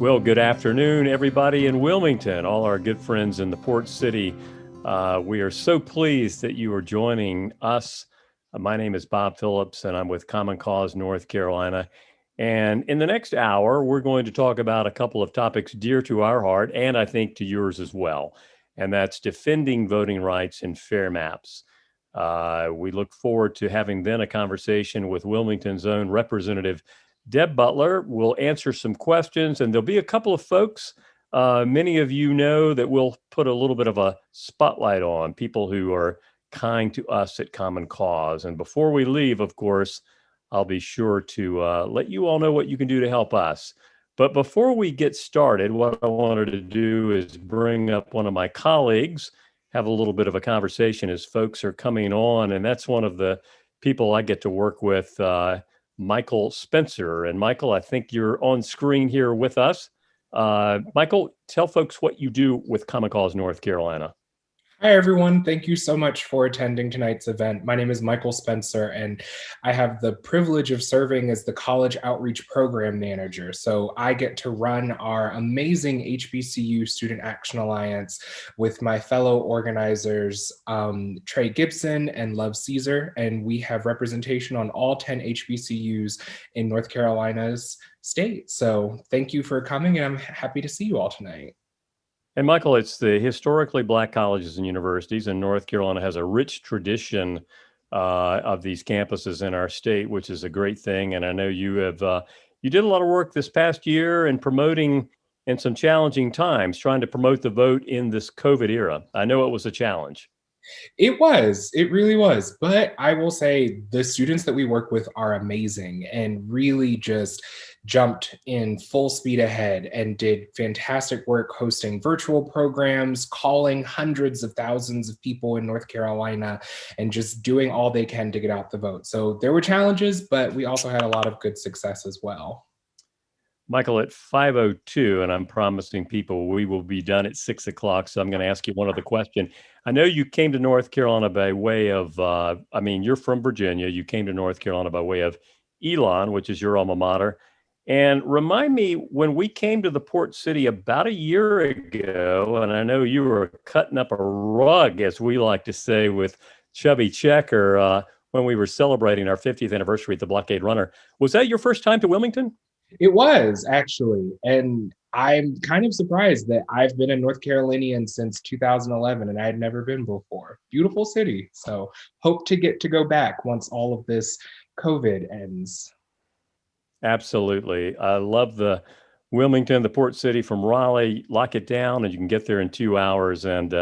Well, good afternoon, everybody in Wilmington, all our good friends in the port city. We are so pleased that you are joining us. My name is Bob Phillips, and I'm with Common Cause North Carolina. And in the next hour, we're going to talk about a couple of topics dear to our heart, and I think to yours as well. And that's defending voting rights and fair maps. We look forward to having then a conversation with Wilmington's own Representative Deb Butler. Will answer some questions, and there'll be a couple of folks many of you know that we'll put a little bit of a spotlight on, people who are kind to us at Common Cause. And before we leave, of course, I'll be sure to let you all know what you can do to help us. But before we get started, what I wanted to do is bring up one of my colleagues, have a little bit of a conversation as folks are coming on. And that's one of the people I get to work with, Michael Spencer. And Michael, I think you're on screen here with us. Michael, tell folks what you do with Common Cause North Carolina. Hi, everyone. Thank you so much for attending tonight's event. My name is Michael Spencer, and I have the privilege of serving as the College Outreach Program Manager. So I get to run our amazing HBCU Student Action Alliance with my fellow organizers, Trey Gibson and Love Caesar, and we have representation on all 10 HBCUs in North Carolina's state. So thank you for coming, and I'm happy to see you all tonight. And Michael, it's the historically Black colleges and universities, and North Carolina has a rich tradition of these campuses in our state, which is a great thing. And I know you have you did a lot of work this past year in promoting in some challenging times, trying to promote the vote in this COVID era. I know it was a challenge. It really was. But I will say the students that we work with are amazing and really just jumped in full speed ahead and did fantastic work hosting virtual programs, calling hundreds of thousands of people in North Carolina, and just doing all they can to get out the vote. So there were challenges, but we also had a lot of good success as well. Michael, at 5:02, and I'm promising people we will be done at 6 o'clock. So I'm going to ask you one other question. I know you came to North Carolina by way of, you're from Virginia. You came to North Carolina by way of Elon, which is your alma mater. And remind me, when we came to the port city about a year ago, and I know you were cutting up a rug, as we like to say, with Chubby Checker when we were celebrating our 50th anniversary at the Blockade Runner. Was that your first time to Wilmington? It was actually, and I'm kind of surprised that I've been a North Carolinian since 2011 and I had never been before. Beautiful city. So hope to get to go back once all of this COVID ends. Absolutely. I love the Wilmington, the port city from Raleigh. Lock it down and you can get there in 2 hours, and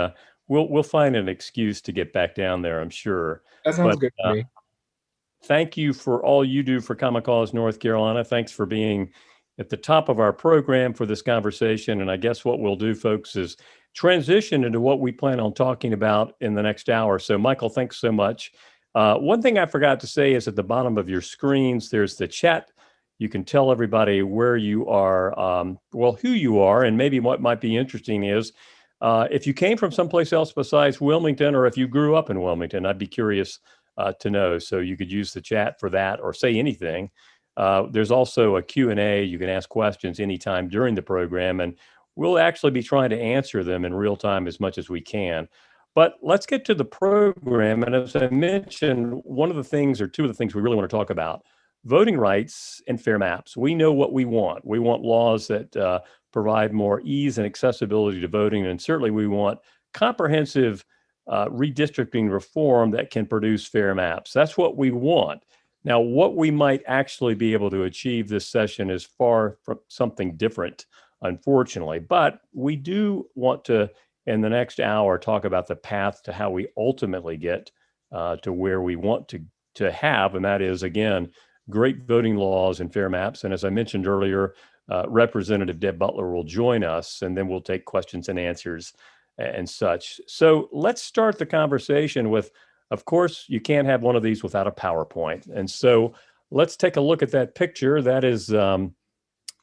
we'll find an excuse to get back down there, I'm sure. That sounds good to me. Thank you for all you do for Common Cause North Carolina. Thanks for being at the top of our program for this conversation. And I guess what we'll do, folks, is transition into what we plan on talking about in the next hour. So, Michael, thanks so much. One thing I forgot to say is at the bottom of your screens, there's the chat. You can tell everybody where you are, who you are, and maybe what might be interesting is if you came from someplace else besides Wilmington, or if you grew up in Wilmington. I'd be curious to know. So you could use the chat for that or say anything. There's also a Q&A. You can ask questions anytime during the program, and we'll actually be trying to answer them in real time as much as we can. But let's get to the program. And as I mentioned, one of the things, or two of the things we really want to talk about, voting rights and fair maps. We know what we want. We want laws that provide more ease and accessibility to voting. And certainly we want comprehensive redistricting reform that can produce fair maps. That's what we want. Now, what we might actually be able to achieve this session is far from something different, unfortunately. But we do want to, in the next hour, talk about the path to how we ultimately get to where we want to have, and that is, again, great voting laws and fair maps. And as I mentioned earlier, Representative Deb Butler will join us, and then we'll take questions and answers and such. So let's start the conversation with, of course, you can't have one of these without a PowerPoint. And so let's take a look at that picture. That is the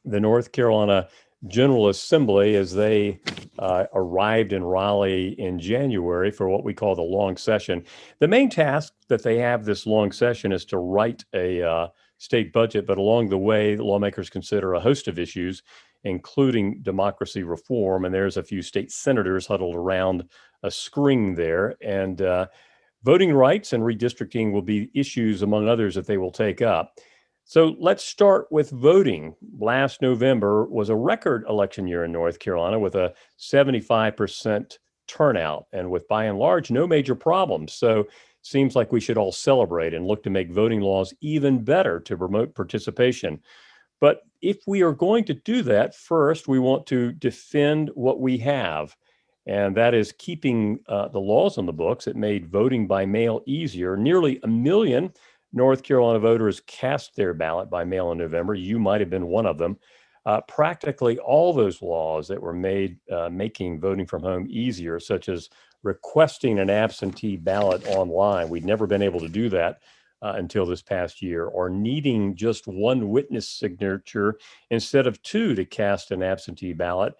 North Carolina General Assembly as they arrived in Raleigh in January for what we call the long session. The main task that they have this long session is to write a state budget, but along the way, the lawmakers consider a host of issues, including democracy reform. And there's a few state senators huddled around a screen there. And voting rights and redistricting will be issues, among others, that they will take up. So let's start with voting. Last November was a record election year in North Carolina with a 75% turnout and with, by and large, no major problems. So seems like we should all celebrate and look to make voting laws even better to promote participation. But if we are going to do that, first, we want to defend what we have. And that is keeping the laws on the books that made voting by mail easier. Nearly 1 million North Carolina voters cast their ballot by mail in November. You might have been one of them. Practically all those laws that were made making voting from home easier, such as requesting an absentee ballot online. We'd never been able to do that until this past year, or needing just one witness signature instead of two to cast an absentee ballot,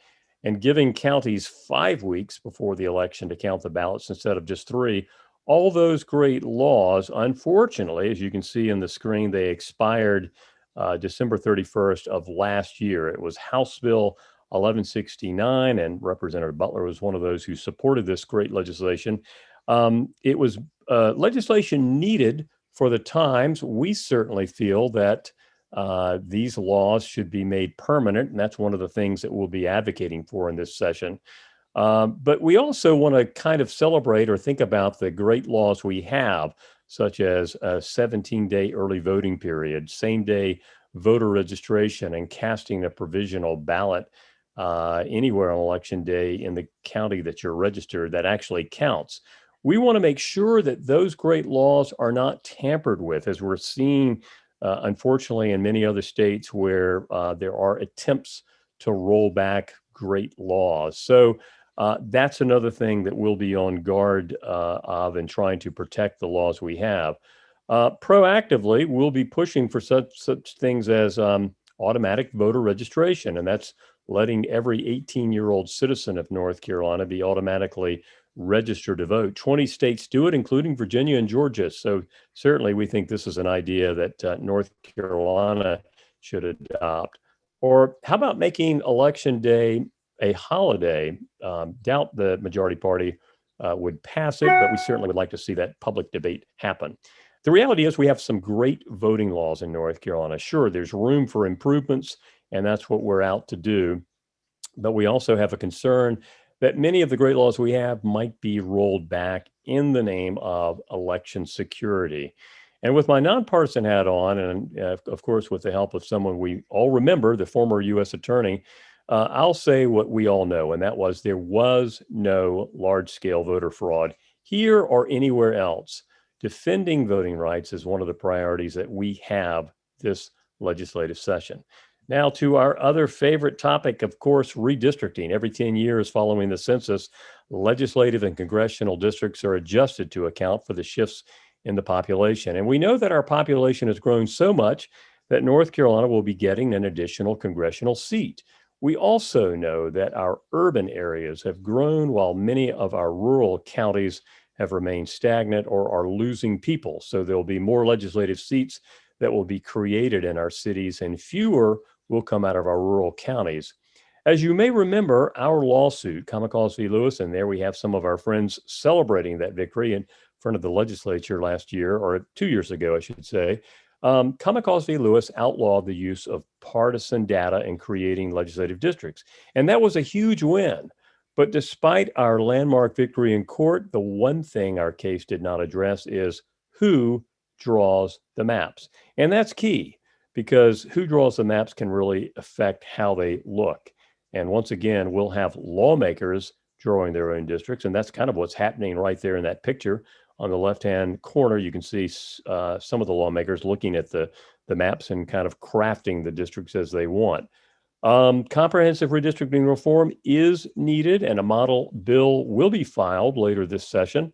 and giving counties 5 weeks before the election to count the ballots instead of just 3. All those great laws, unfortunately, as you can see in the screen, they expired December 31st of last year. It was House Bill 1169, and Representative Butler was one of those who supported this great legislation. It was legislation needed for the times. We certainly feel that these laws should be made permanent, and that's one of the things that we'll be advocating for in this session. But we also want to kind of celebrate or think about the great laws we have, such as a 17-day early voting period, same-day voter registration, and casting a provisional ballot anywhere on election day in the county that you're registered that actually counts. We want to make sure that those great laws are not tampered with, as we're seeing, unfortunately, in many other states where there are attempts to roll back great laws. So that's another thing that we'll be on guard of in trying to protect the laws we have. Proactively, we'll be pushing for such things as automatic voter registration, and that's letting every 18-year-old citizen of North Carolina be automatically registered to vote. 20 states do it, including Virginia and Georgia. So certainly we think this is an idea that North Carolina should adopt. Or how about making Election Day a holiday? Doubt the majority party would pass it, but we certainly would like to see that public debate happen. The reality is we have some great voting laws in North Carolina. Sure, there's room for improvements, and that's what we're out to do. But we also have a concern that many of the great laws we have might be rolled back in the name of election security. And with my nonpartisan hat on, and of course, with the help of someone we all remember, the former U.S. attorney, I'll say what we all know, and that was there was no large-scale voter fraud here or anywhere else. Defending voting rights is one of the priorities that we have this legislative session. Now to our other favorite topic, of course, redistricting. Every 10 years following the census, legislative and congressional districts are adjusted to account for the shifts in the population. And we know that our population has grown so much that North Carolina will be getting an additional congressional seat. We also know that our urban areas have grown while many of our rural counties have remained stagnant or are losing people. So there'll be more legislative seats that will be created in our cities, and fewer will come out of our rural counties. As you may remember, our lawsuit, Common v. Lewis, and there we have some of our friends celebrating that victory in front of the legislature last year, or 2 years ago, I should say. Common v. Lewis outlawed the use of partisan data in creating legislative districts, and that was a huge win. But despite our landmark victory in court, the one thing our case did not address is who draws the maps. And that's key, because who draws the maps can really affect how they look. And once again, we'll have lawmakers drawing their own districts, and that's kind of what's happening right there in that picture. On the left-hand corner, you can see some of the lawmakers looking at the maps and kind of crafting the districts as they want. Comprehensive redistricting reform is needed, and a model bill will be filed later this session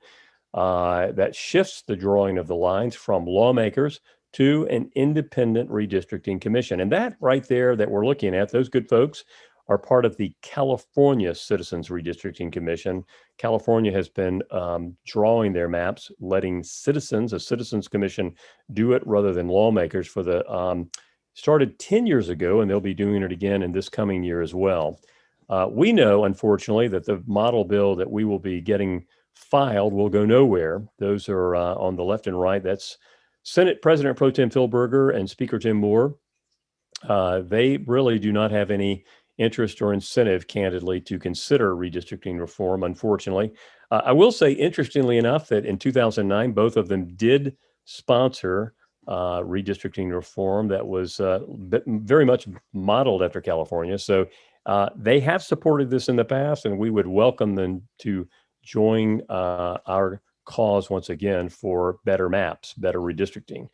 that shifts the drawing of the lines from lawmakers to an independent redistricting commission. And that right there that we're looking at, those good folks are part of the California Citizens Redistricting Commission. California has been drawing their maps, letting citizens, a citizens commission, do it rather than lawmakers for the, started 10 years ago, and they'll be doing it again in this coming year as well. We know, unfortunately, that the model bill that we will be getting filed will go nowhere. Those are on the left and right. That's Senate President Pro Tem Phil Berger and Speaker Tim Moore. They really do not have any interest or incentive, candidly, to consider redistricting reform, unfortunately. I will say, interestingly enough, that in 2009, both of them did sponsor redistricting reform that was very much modeled after California. So they have supported this in the past, and we would welcome them to join our cause once again for better maps, better redistricting.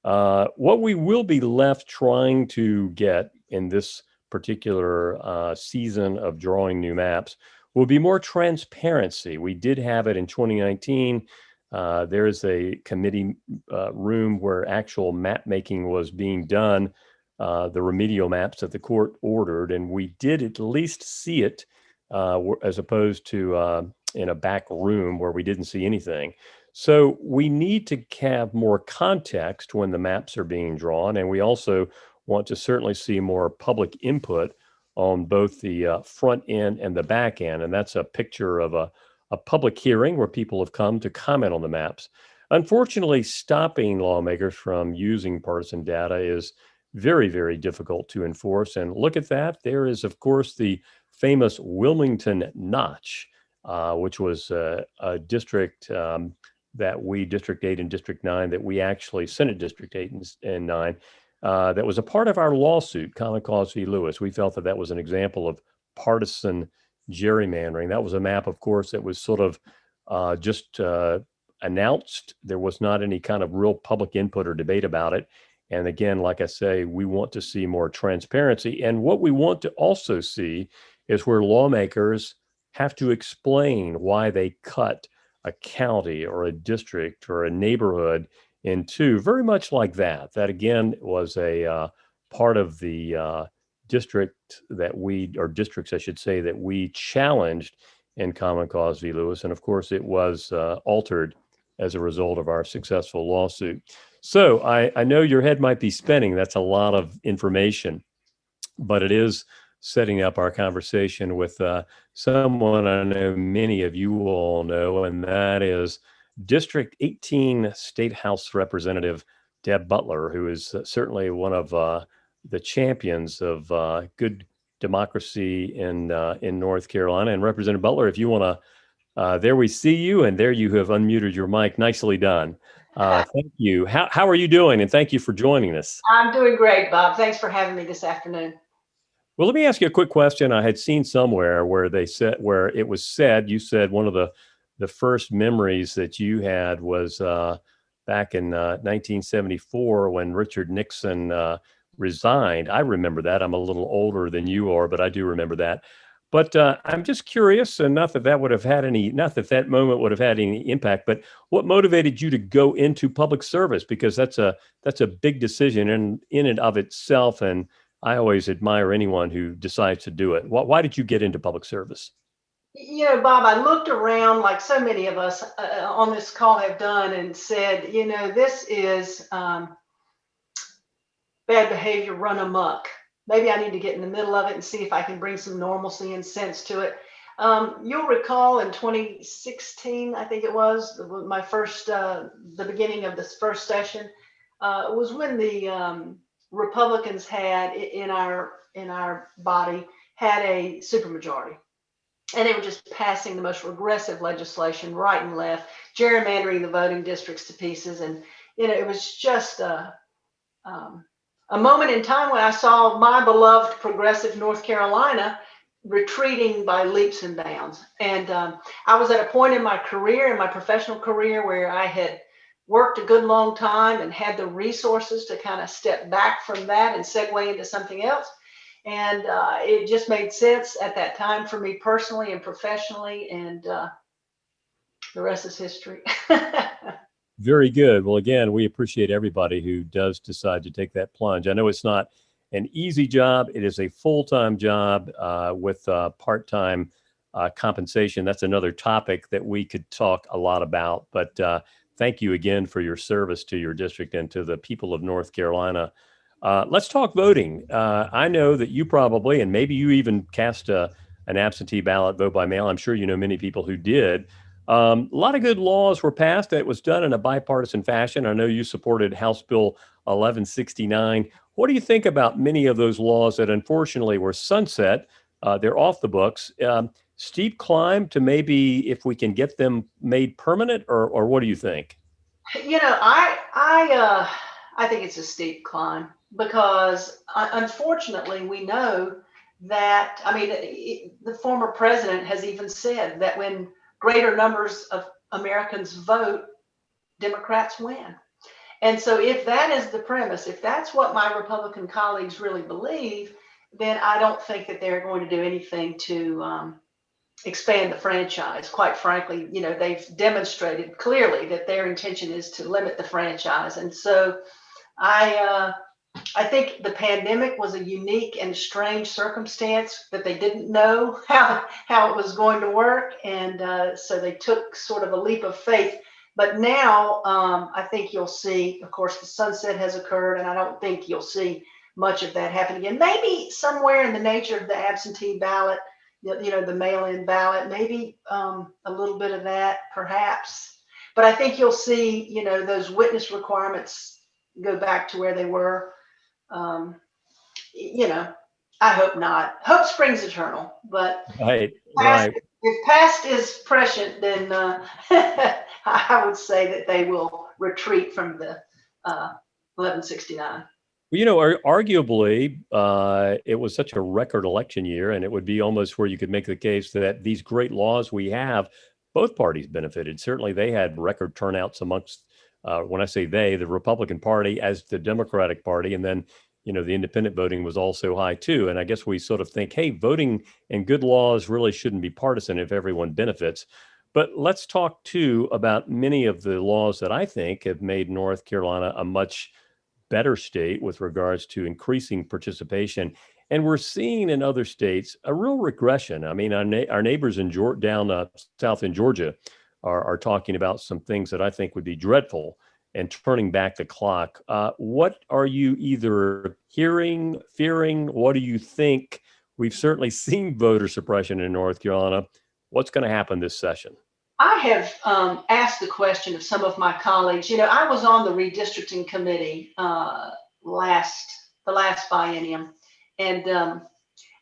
What we will be left trying to get in this particular season of drawing new maps will be more transparency. We did have it in 2019. There is a committee room where actual map making was being done, the remedial maps that the court ordered, and we did at least see it as opposed to in a back room where we didn't see anything. So we need to have more context when the maps are being drawn, and we also want to certainly see more public input on both the front end and the back end, and that's a picture of a public hearing where people have come to comment on the maps. Unfortunately, stopping lawmakers from using partisan data is very, very difficult to enforce, and look at that. There is, of course, the famous Wilmington Notch, which was a district that we, District 8 and District 9, that we actually, Senate District 8 and 9, that was a part of our lawsuit, Common Cause v. Lewis. We felt that that was an example of partisan gerrymandering. That was a map, of course, that was sort of just announced. There was not any kind of real public input or debate about it. And again, like I say, we want to see more transparency. And what we want to also see is where lawmakers have to explain why they cut a county or a district or a neighborhood into, very much like that. That again was a part of the district that we, or districts I should say, that we challenged in Common Cause v. Lewis. And of course it was altered as a result of our successful lawsuit. So I know your head might be spinning. That's a lot of information, but it is setting up our conversation with someone I know many of you all know, and that is District 18 State House Representative Deb Butler, who is certainly one of the champions of good democracy in North Carolina. And Representative Butler, if you want to, there we see you, and there you have unmuted your mic. Nicely done. Thank you. How are you doing? And thank you for joining us. I'm doing great, Bob. Thanks for having me this afternoon. Well, let me ask you a quick question. I had seen somewhere where they said, where it was said, you said one of the first memories that you had was back in 1974 when Richard Nixon resigned. I remember that. I'm a little older than you are, but I do remember that. But I'm just curious, and not that that would have had any, not that that moment would have had any impact, but what motivated you to go into public service? Because that's a big decision in and of itself, and I always admire anyone who decides to do it. Why did you get into public service? You know, Bob, I looked around like so many of us on this call have done and said, you know, this is bad behavior run amok. Maybe I need to get in the middle of it and see if I can bring some normalcy and sense to it. You'll recall in 2016, I think it was, my first, the beginning of this first session, was when the Republicans had in our body had a supermajority, and they were just passing the most regressive legislation right and left, gerrymandering the voting districts to pieces. And you know, it was just a moment in time when I saw my beloved progressive North Carolina retreating by leaps and bounds. And I was at a point in my career, in my professional career, where I had worked a good long time and had the resources to kind of step back from that and segue into something else. And it just made sense at that time for me personally and professionally, and the rest is history. Very good. Well, again, we appreciate everybody who does decide to take that plunge. I know it's not an easy job. It is a full-time job with part-time compensation. That's another topic that we could talk a lot about. But thank you again for your service to your district and to the people of North Carolina. Let's talk voting. I know that you probably, and maybe you even cast an absentee ballot vote by mail. I'm sure you know many people who did. A lot of good laws were passed. It was done in a bipartisan fashion. I know you supported House Bill 1169. What do you think about many of those laws that unfortunately were sunset? They're off the books. Steep climb to maybe if we can get them made permanent, or what do you think? I think it's a steep climb because unfortunately we know that, the former president has even said that when greater numbers of Americans vote, Democrats win. And so if that is the premise, if that's what my Republican colleagues really believe, then I don't think that they're going to do anything to expand the franchise. Quite frankly, they've demonstrated clearly that their intention is to limit the franchise. And so I think the pandemic was a unique and strange circumstance that they didn't know how it was going to work. And so they took sort of a leap of faith. But now I think you'll see, of course, the sunset has occurred, and I don't think you'll see much of that happen again. Maybe somewhere in the nature of the absentee ballot, the mail-in ballot, maybe a little bit of that, perhaps. But I think you'll see, those witness requirements go back to where they were. I hope not. Hope springs eternal, but Right. if past is prescient, then I would say that they will retreat from the 1169. Well, arguably, it was such a record election year, and it would be almost where you could make the case that these great laws we have, both parties benefited. Certainly, they had record turnouts amongst, when I say they, the Republican Party as the Democratic Party, and then, the independent voting was also high too. And I guess we sort of think, hey, voting and good laws really shouldn't be partisan if everyone benefits. But let's talk too about many of the laws that I think have made North Carolina a much better state with regards to increasing participation. And we're seeing in other states a real regression. I mean, our neighbors down south in Georgia are talking about some things that I think would be dreadful and turning back the clock. What are you either hearing, fearing? What do you think? We've certainly seen voter suppression in North Carolina. What's going to happen this session? I have asked the question of some of my colleagues. I was on the redistricting committee the last biennium, and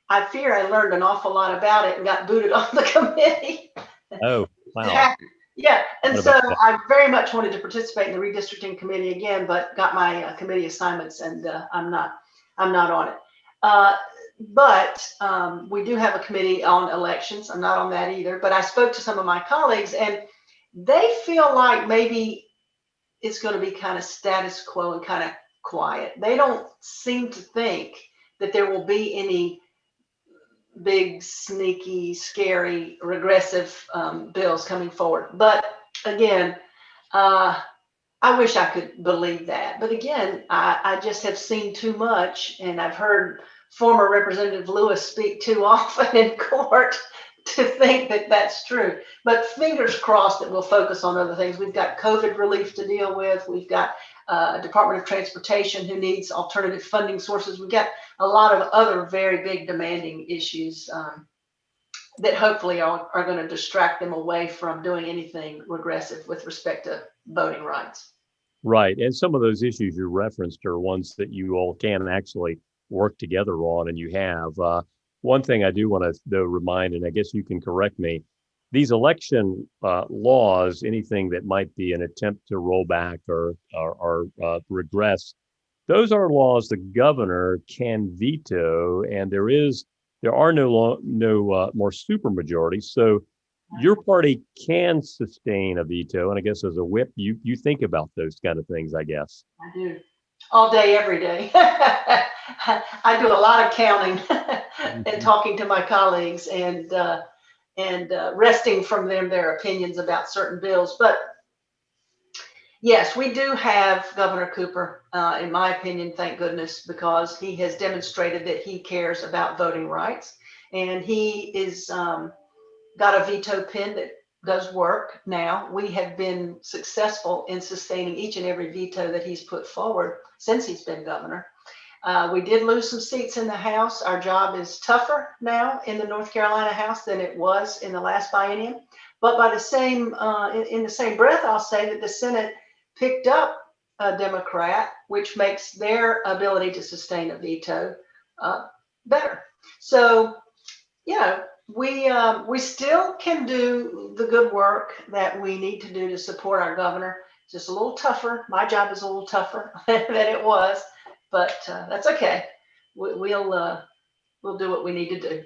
I fear I learned an awful lot about it and got booted off the committee. Oh, wow. Yeah, and so I very much wanted to participate in the redistricting committee again, but got my committee assignments, and I'm not on it. But we do have a committee on elections. I'm not on that either. But I spoke to some of my colleagues, and they feel like maybe it's going to be kind of status quo and kind of quiet. They don't seem to think that there will be any big, sneaky, scary, regressive bills coming forward. But again, I wish I could believe that. But again, I just have seen too much, and I've heard former Representative Lewis speak too often in court to think that that's true. But fingers crossed that we'll focus on other things. We've got COVID relief to deal with. We've got Department of Transportation who needs alternative funding sources. We've got a lot of other very big demanding issues that hopefully are going to distract them away from doing anything regressive with respect to voting rights. Right. And some of those issues you referenced are ones that you all can actually work together on, and you have. One thing I do want to though remind, and I guess you can correct me, these election laws, anything that might be an attempt to roll back or regress, those are laws the governor can veto, and there are no more supermajorities. So your party can sustain a veto, and I guess as a whip, you think about those kind of things, I guess. I do. All day, every day. I do a lot of counting and talking to my colleagues and wresting from them their opinions about certain bills. But Yes, we do have Governor Cooper, in my opinion, thank goodness, because he has demonstrated that he cares about voting rights. And he is got a veto pen that does work now. We have been successful in sustaining each and every veto that he's put forward since he's been governor. We did lose some seats in the House. Our job is tougher now in the North Carolina House than it was in the last biennium. But by the same, in the same breath, I'll say that the Senate picked up a Democrat, which makes their ability to sustain a veto better. So, we still can do the good work that we need to do to support our governor. It's just a little tougher. My job is a little tougher than it was, but that's okay. We'll do what we need to do.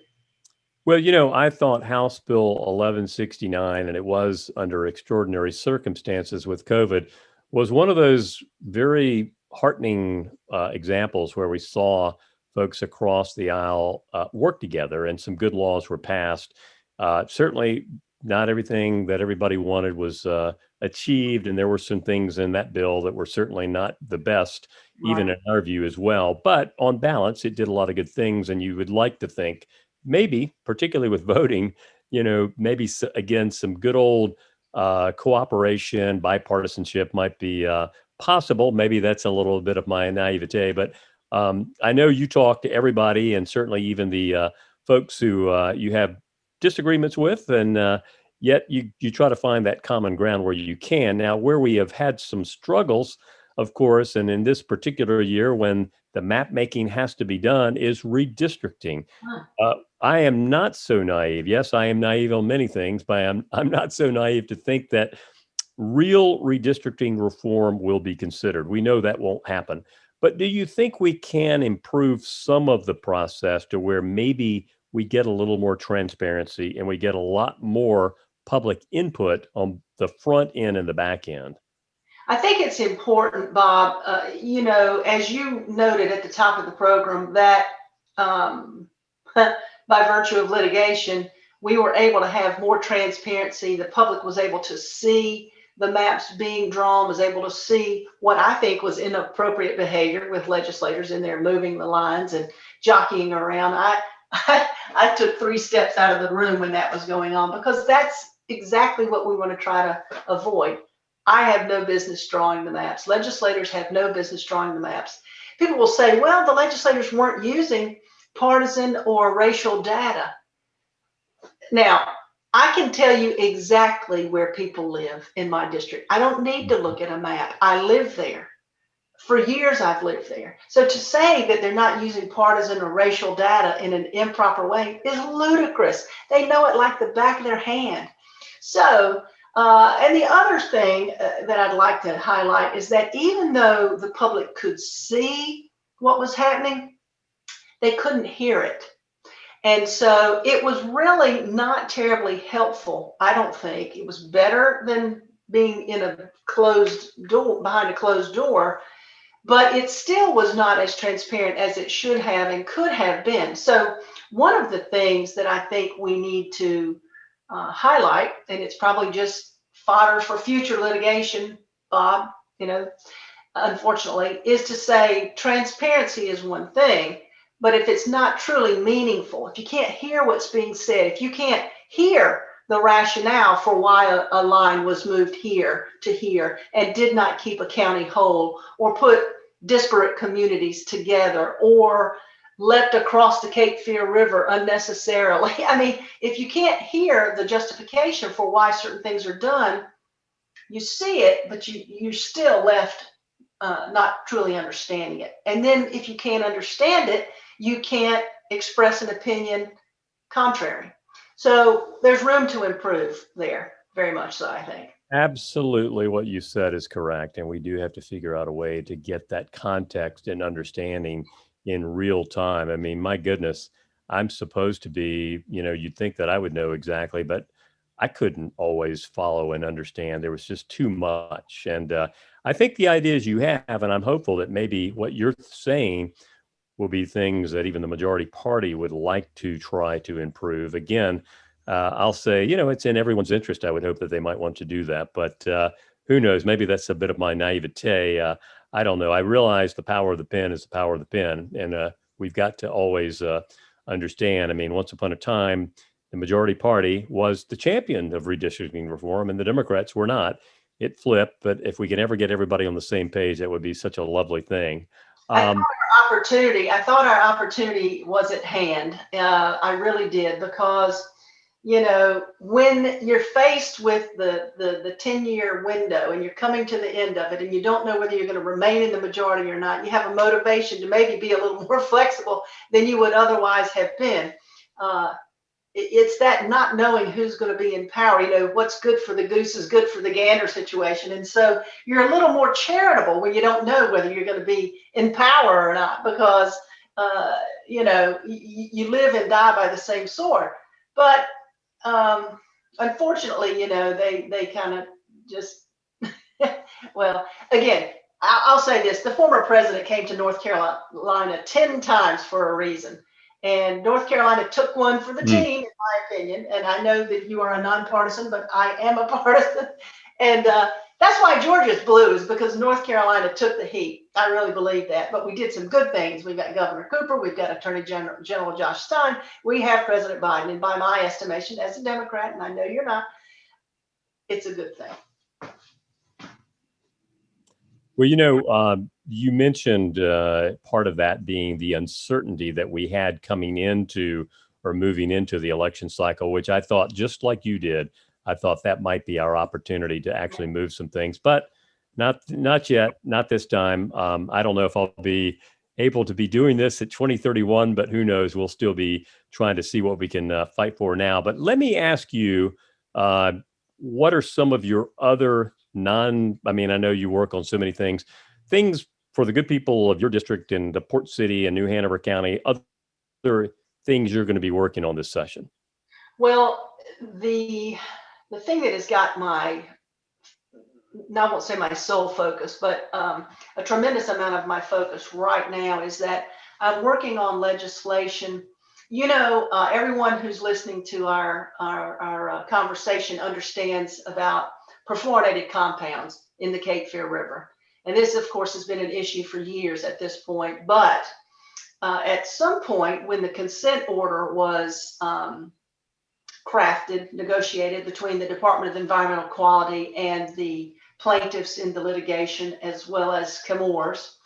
Well, I thought House Bill 1169, and it was under extraordinary circumstances with COVID, was one of those very heartening examples where we saw folks across the aisle work together and some good laws were passed. Certainly not everything that everybody wanted was achieved, and there were some things in that bill that were certainly not the best, even in our view as well. But on balance, it did a lot of good things, and you would like to think maybe, particularly with voting, maybe again, some good old cooperation, bipartisanship might be possible. Maybe that's a little bit of my naivete, but I know you talk to everybody, and certainly even the folks who you have disagreements with, and yet you try to find that common ground where you can. Now, where we have had some struggles, of course, and in this particular year when the map making has to be done, is redistricting. I am not so naive. Yes, I am naive on many things, but I'm not so naive to think that real redistricting reform will be considered. We know that won't happen. But do you think we can improve some of the process to where maybe we get a little more transparency and we get a lot more public input on the front end and the back end? I think it's important, Bob, as you noted at the top of the program, that by virtue of litigation, we were able to have more transparency. The public was able to see the maps being drawn, was able to see what I think was inappropriate behavior with legislators in there moving the lines and jockeying around. I took 3 steps out of the room when that was going on, because that's exactly what we want to try to avoid. I have no business drawing the maps. Legislators have no business drawing the maps. People will say, well, the legislators weren't using partisan or racial data. Now, I can tell you exactly where people live in my district. I don't need to look at a map. I live there. For years, I've lived there. So to say that they're not using partisan or racial data in an improper way is ludicrous. They know it like the back of their hand. So, and the other thing that I'd like to highlight is that even though the public could see what was happening, they couldn't hear it. And so it was really not terribly helpful, I don't think. It was better than being in a closed door, behind a closed door, but it still was not as transparent as it should have and could have been. So one of the things that I think we need to highlight, and it's probably just fodder for future litigation, Bob, unfortunately, is to say transparency is one thing, but if it's not truly meaningful, if you can't hear what's being said, if you can't hear the rationale for why a line was moved here to here and did not keep a county whole, or put disparate communities together, or leapt across the Cape Fear River unnecessarily. I mean, if you can't hear the justification for why certain things are done, you see it, but you're still left not truly understanding it. And then if you can't understand it, you can't express an opinion contrary. So there's room to improve there, very much so, I think. Absolutely, what you said is correct. And we do have to figure out a way to get that context and understanding in real time. I mean, my goodness, I'm supposed to be, you'd think that I would know exactly, but I couldn't always follow and understand. There was just too much. And I think the ideas you have, and I'm hopeful that maybe what you're saying will be things that even the majority party would like to try to improve. Again, I'll say, it's in everyone's interest. I would hope that they might want to do that. But who knows? Maybe that's a bit of my naivete. I don't know. I realize the power of the pen is the power of the pen, and we've got to always understand. I mean, once upon a time, the majority party was the champion of redistricting reform, and the Democrats were not. It flipped, but if we can ever get everybody on the same page, that would be such a lovely thing. I thought our opportunity was at hand. I really did, because, you know, when you're faced with the 10-year window and you're coming to the end of it and you don't know whether you're going to remain in the majority or not, you have a motivation to maybe be a little more flexible than you would otherwise have been. It's that not knowing who's going to be in power. You know, what's good for the goose is good for the gander situation. And so you're a little more charitable when you don't know whether you're going to be in power or not, because, you know, you live and die by the same sword. But unfortunately, you know, they kind of just, well, again, I'll say this. The former president came to North Carolina 10 times for a reason. And North Carolina took one for the team, in my opinion. And I know that you are a nonpartisan, but I am a partisan. And that's why Georgia's blue, is because North Carolina took the heat. I really believe that. But we did some good things. We've got Governor Cooper. We've got Attorney General Josh Stein. We have President Biden. And by my estimation, as a Democrat, and I know you're not, it's a good thing. Well, you know, you mentioned part of that being the uncertainty that we had coming into or moving into the election cycle, which I thought, just like you did, I thought that might be our opportunity to actually move some things, but not yet, not this time. I don't know if I'll be able to be doing this at 2031, but who knows? We'll still be trying to see what we can fight for now. But let me ask you, what are some of your other I mean, I know you work on so many things for the good people of your district in the Port City and New Hanover County, other things you're going to be working on this session? Well, the thing that has got I won't say my sole focus, but a tremendous amount of my focus right now is that I'm working on legislation. You know, everyone who's listening to our conversation understands about perfluorinated compounds in the Cape Fear River. And this, of course, has been an issue for years at this point. But at some point, when the consent order was crafted, negotiated between the Department of Environmental Quality and the plaintiffs in the litigation, as well as Chemours,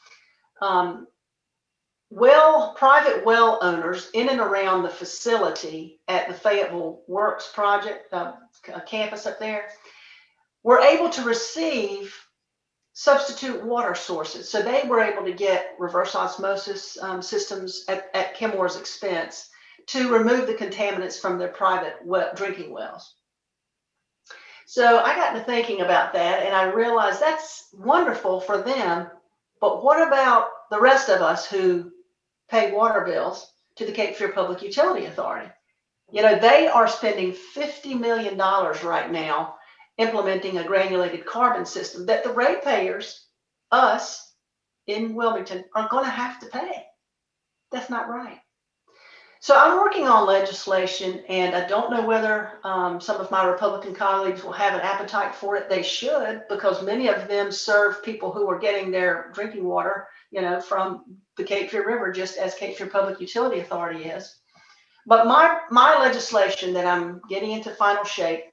private well owners in and around the facility at the Fayetteville Works project campus up there were able to receive substitute water sources. So they were able to get reverse osmosis systems at Chemours' expense to remove the contaminants from their private drinking wells. So I got to thinking about that, and I realized that's wonderful for them, but what about the rest of us who pay water bills to the Cape Fear Public Utility Authority? You know, they are spending $50 million right now implementing a granulated carbon system that the ratepayers, us in Wilmington, are going to have to pay. That's not right. So I'm working on legislation, and I don't know whether some of my Republican colleagues will have an appetite for it. They should, because many of them serve people who are getting their drinking water, you know, from the Cape Fear River, just as Cape Fear Public Utility Authority is. But my legislation that I'm getting into final shape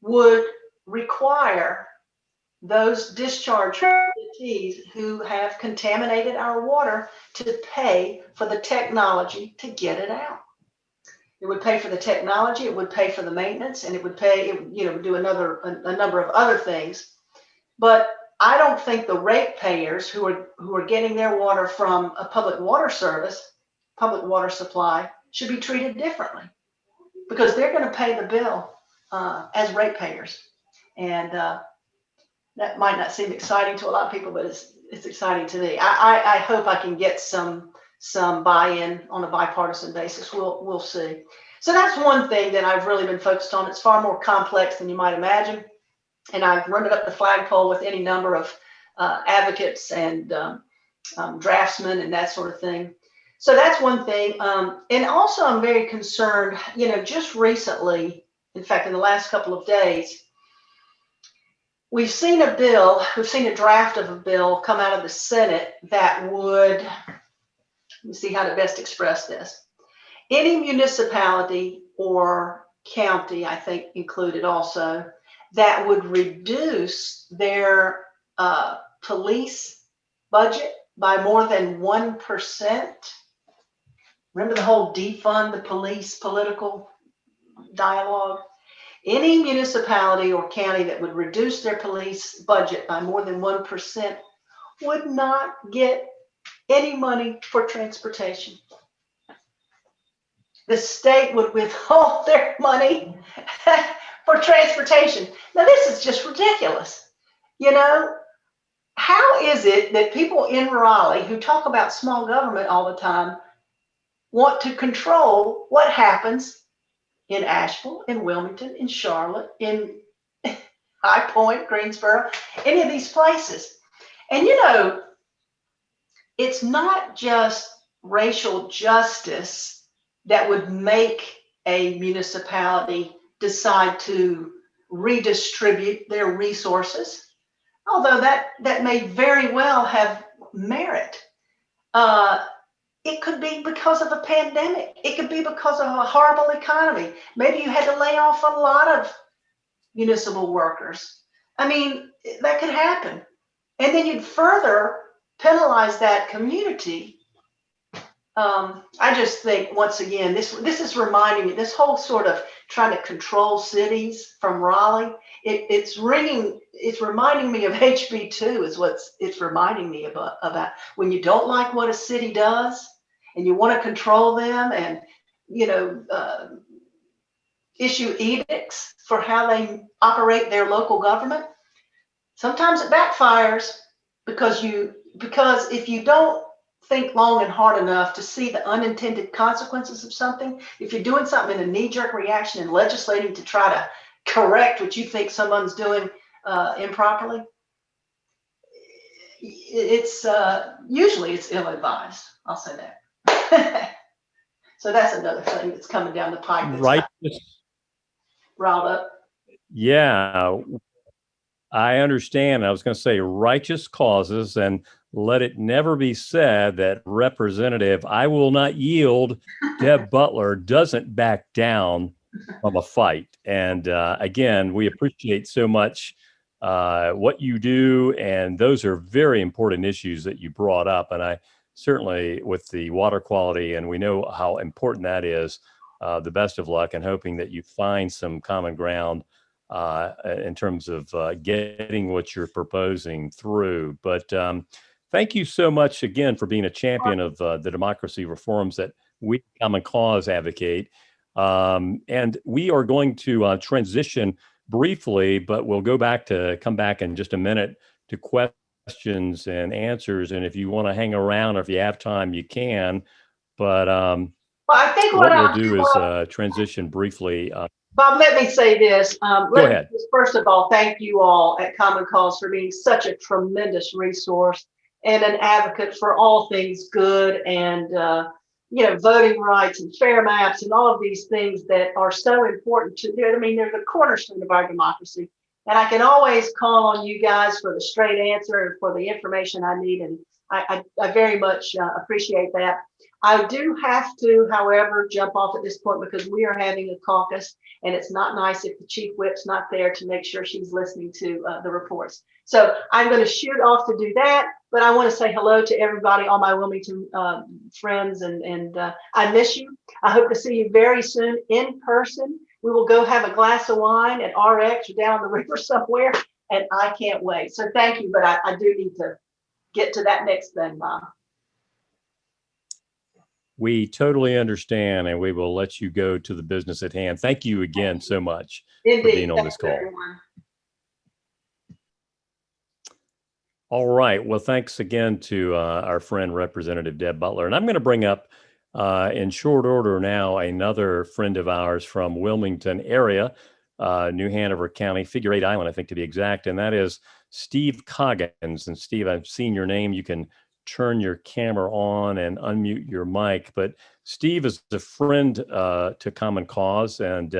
would require those discharge entities who have contaminated our water to pay for the technology to get it out. It would pay for the technology, it would pay for the maintenance, and it would pay, you know, do a number of other things. But I don't think the ratepayers who are getting their water from a public water service, public water supply, should be treated differently, because they're going to pay the bill as ratepayers. And that might not seem exciting to a lot of people, but it's exciting to me. I hope I can get some buy-in on a bipartisan basis. We'll see. So that's one thing that I've really been focused on. It's far more complex than you might imagine, and I've run it up the flagpole with any number of advocates and draftsmen and that sort of thing. So that's one thing. And also, I'm very concerned. You know, just recently, in fact, in the last couple of days, we've seen a draft of a bill come out of the Senate that would, let me see how to best express this. Any municipality or county, I think included also, that would reduce their police budget by more than 1%. Remember the whole defund the police political dialogue? Any municipality or county that would reduce their police budget by more than 1% would not get any money for transportation. The state would withhold their money for transportation. Now, this is just ridiculous. You know, how is it that people in Raleigh who talk about small government all the time want to control what happens in Asheville, in Wilmington, in Charlotte, in High Point, Greensboro, any of these places? And you know, it's not just racial justice that would make a municipality decide to redistribute their resources, although that may very well have merit. It could be because of a pandemic. It could be because of a horrible economy. Maybe you had to lay off a lot of municipal workers. I mean, that could happen. And then you'd further penalize that community. I just think, once again, this is reminding me, this whole sort of trying to control cities from Raleigh, it's reminding me of HB2 is what it's reminding me about. When you don't like what a city does and you want to control them and, you know, issue edicts for how they operate their local government, sometimes it backfires because if you don't think long and hard enough to see the unintended consequences of something, if you're doing something in a knee-jerk reaction and legislating to try to correct what you think someone's doing improperly, it's usually it's ill-advised. I'll say that. So that's another thing that's coming down the pipe. Right. Riled up. Yeah, I understand. I was going to say righteous causes, and let it never be said that Representative I will not yield Deb Butler doesn't back down from a fight. And again, we appreciate so much what you do, and those are very important issues that you brought up. And I certainly, with the water quality, and we know how important that is, the best of luck and hoping that you find some common ground in terms of getting what you're proposing through. But thank you so much again for being a champion of the democracy reforms that we, Common Cause, advocate. And we are going to transition briefly, but we'll come back in just a minute to questions and answers. And if you want to hang around or if you have time, you can. But well, I think what we'll do is transition briefly. Bob, let me say this. Go ahead. First of all, thank you all at Common Cause for being such a tremendous resource and an advocate for all things good and, you know, voting rights and fair maps and all of these things that are so important to, I mean, they're the cornerstone of our democracy. And I can always call on you guys for the straight answer and for the information I need. And I very much appreciate that. I do have to, however, jump off at this point because we are having a caucus and it's not nice if the chief whip's not there to make sure she's listening to the reports. So I'm going to shoot off to do that, but I want to say hello to everybody, all my Wilmington friends, and I miss you. I hope to see you very soon in person. We will go have a glass of wine at RX or down the river somewhere, and I can't wait. So thank you, but I do need to get to that next thing, Mom. We totally understand, and we will let you go to the business at hand. Thank you again so much Indeed. for being on this call. All right. Well, thanks again to our friend, Representative Deb Butler. And I'm going to bring up in short order now another friend of ours from Wilmington area, New Hanover County, Figure 8 Island, I think to be exact, and that is Steve Coggins. And Steve, I've seen your name. You can turn your camera on and unmute your mic. But Steve is a friend to Common Cause, and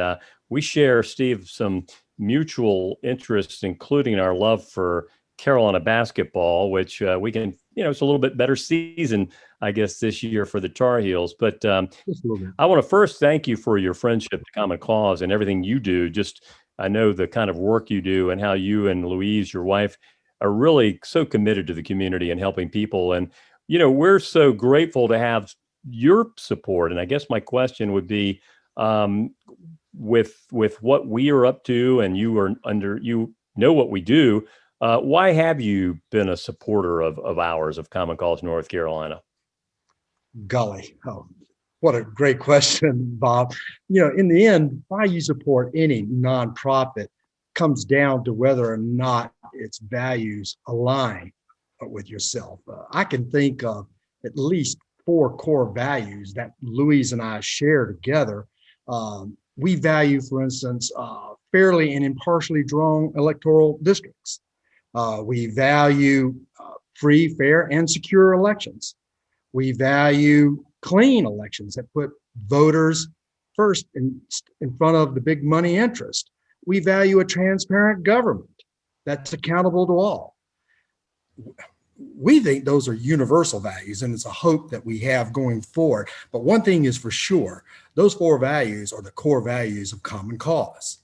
we share, Steve, some mutual interests, including our love for Carolina basketball, which we can, it's a little bit better season, I guess, this year for the Tar Heels. But I want to first thank you for your friendship to Common Cause and everything you do. I know the kind of work you do and how you and Louise, your wife, are really so committed to the community and helping people. And, we're so grateful to have your support. And I guess my question would be, with what we are up to, and you know what we do, why have you been a supporter of ours, of Common Cause North Carolina? Golly, what a great question, Bob. In the end, why you support any nonprofit comes down to whether or not its values align with yourself. I can think of at least 4 core values that Louise and I share together. We value, for instance, fairly and impartially drawn electoral districts. We value free, fair, and secure elections. We value clean elections that put voters first in front of the big money interest. We value a transparent government that's accountable to all. We think those are universal values, and it's a hope that we have going forward. But one thing is for sure, those 4 values are the core values of Common Cause.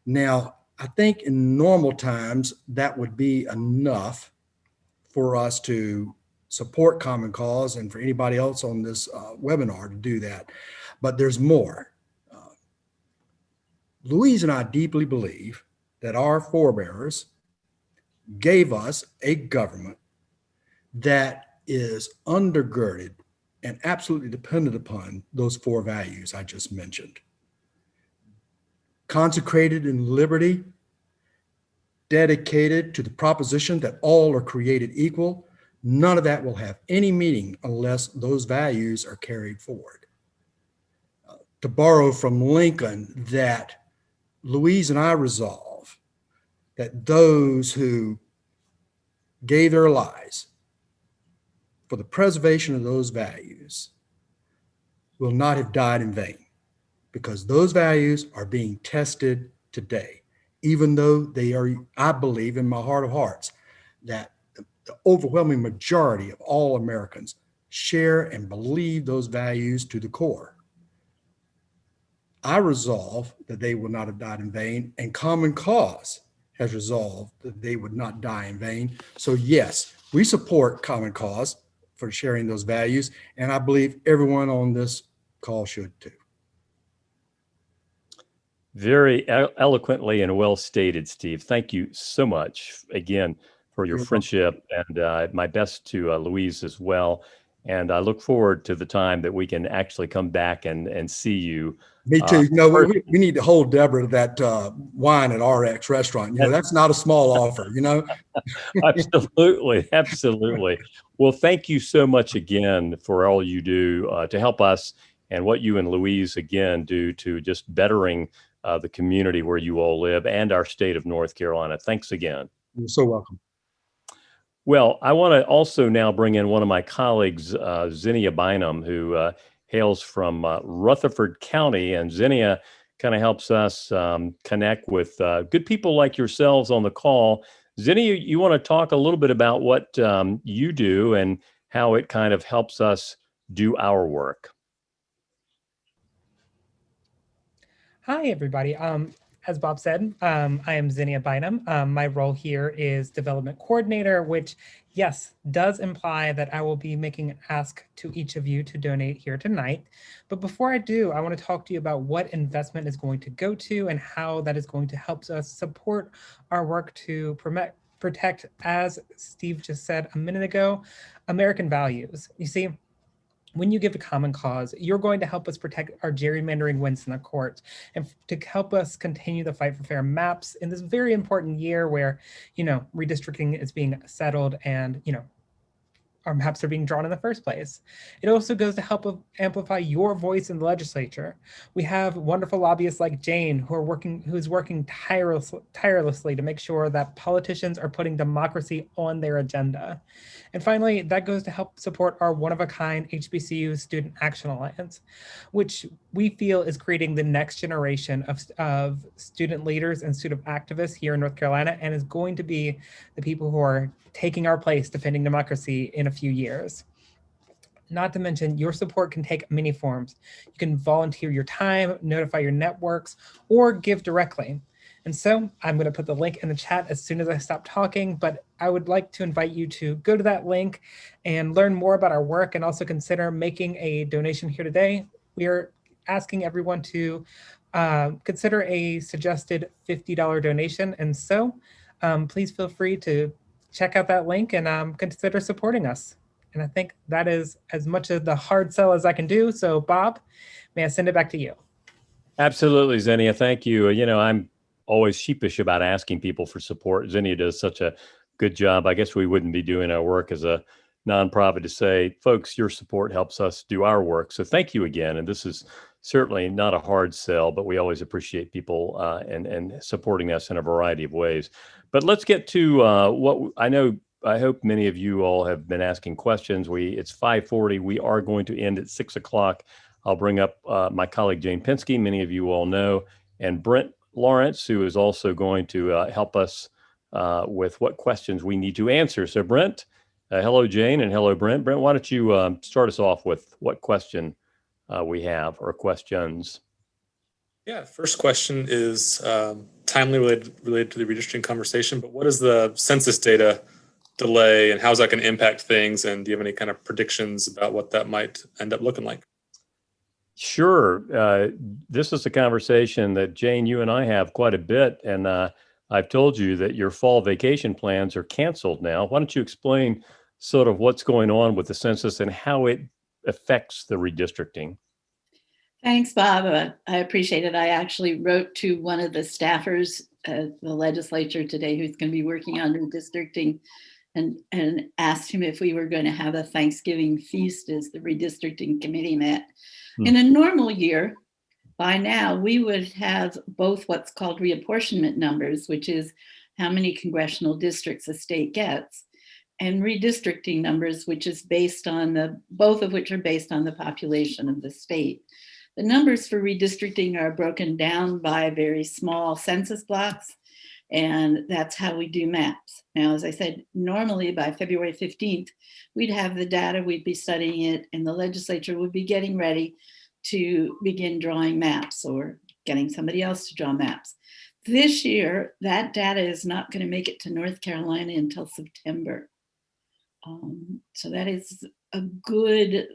Now, I think in normal times, that would be enough for us to support Common Cause and for anybody else on this webinar to do that. But there's more. Louise and I deeply believe that our forebears gave us a government that is undergirded and absolutely dependent upon those 4 values I just mentioned. Consecrated in liberty, dedicated to the proposition that all are created equal. None of that will have any meaning unless those values are carried forward. To borrow from Lincoln, that Louise and I resolve that those who gave their lives for the preservation of those values will not have died in vain, because those values are being tested today, even though they are, I believe in my heart of hearts, that the overwhelming majority of all Americans share and believe those values to the core. I resolve that they will not have died in vain, and Common Cause has resolved that they would not die in vain. So yes, we support Common Cause for sharing those values, and I believe everyone on this call should too. Very eloquently and well stated, Steve. Thank you so much again for your friendship, and my best to Louise as well. And I look forward to the time that we can actually come back and see you. Me too. We need to hold Deborah to that wine at RX restaurant. That's not a small offer, Absolutely. Absolutely. Well, thank you so much again for all you do to help us, and what you and Louise again do to just bettering the community where you all live and our state of North Carolina. Thanks again. You're so welcome. Well, I want to also now bring in one of my colleagues, Zinnia Bynum, who hails from Rutherford County. And Zinnia kind of helps us connect with good people like yourselves on the call. Zinnia, you want to talk a little bit about what you do and how it kind of helps us do our work? Hi, everybody. As Bob said, I am Zinnia Bynum. My role here is development coordinator, which, yes, does imply that I will be making an ask to each of you to donate here tonight. But before I do, I want to talk to you about what investment is going to go to and how that is going to help us support our work to protect, as Steve just said a minute ago, American values. You see, when you give a Common Cause, you're going to help us protect our gerrymandering wins in the courts and to help us continue the fight for fair maps in this very important year where, redistricting is being settled and, our maps are being drawn in the first place. It also goes to help amplify your voice in the legislature. We have wonderful lobbyists like Jane who's working tirelessly to make sure that politicians are putting democracy on their agenda. And finally, that goes to help support our one-of-a-kind HBCU Student Action Alliance, which we feel is creating the next generation of student leaders and student activists here in North Carolina, and is going to be the people who are taking our place defending democracy in a few years. Not to mention, your support can take many forms. You can volunteer your time, notify your networks, or give directly. And so I'm going to put the link in the chat as soon as I stop talking, but I would like to invite you to go to that link and learn more about our work, and also consider making a donation here today. We are asking everyone to consider a suggested $50 donation. And so please feel free to check out that link and consider supporting us. And I think that is as much of the hard sell as I can do. So Bob, may I send it back to you? Absolutely, Xenia. Thank you. I'm always sheepish about asking people for support. Xenia does such a good job. I guess we wouldn't be doing our work as a nonprofit to say, folks, your support helps us do our work. So thank you again. And this is certainly not a hard sell, but we always appreciate people and supporting us in a variety of ways. But let's get to what I hope many of you all have been asking questions. It's 5:40. We are going to end at 6 o'clock. I'll bring up my colleague, Jane Penske, many of you all know, and Brent Lawrence, who is also going to help us with what questions we need to answer. So Brent, hello, Jane, and hello, Brent. Brent, why don't you start us off with what question we have, or questions? Yeah, first question is timely related to the redistricting conversation, but what is the census data delay and how's that going to impact things? And do you have any kind of predictions about what that might end up looking like? Sure. This is a conversation that, Jane, you and I have quite a bit, and I've told you that your fall vacation plans are canceled now. Why don't you explain sort of what's going on with the census and how it affects the redistricting? Thanks, Bob. I appreciate it. I actually wrote to one of the staffers at the legislature today who's going to be working on redistricting, and asked him if we were going to have a Thanksgiving feast as the redistricting committee met. In a normal year, by now, we would have both what's called reapportionment numbers, which is how many congressional districts a state gets, and redistricting numbers, which is both of which are based on the population of the state. The numbers for redistricting are broken down by very small census blocks, and that's how we do maps. Now, as I said, normally by February 15th, we'd have the data, we'd be studying it, and the legislature would be getting ready to begin drawing maps or getting somebody else to draw maps. This year, that data is not going to make it to North Carolina until September. So that is a good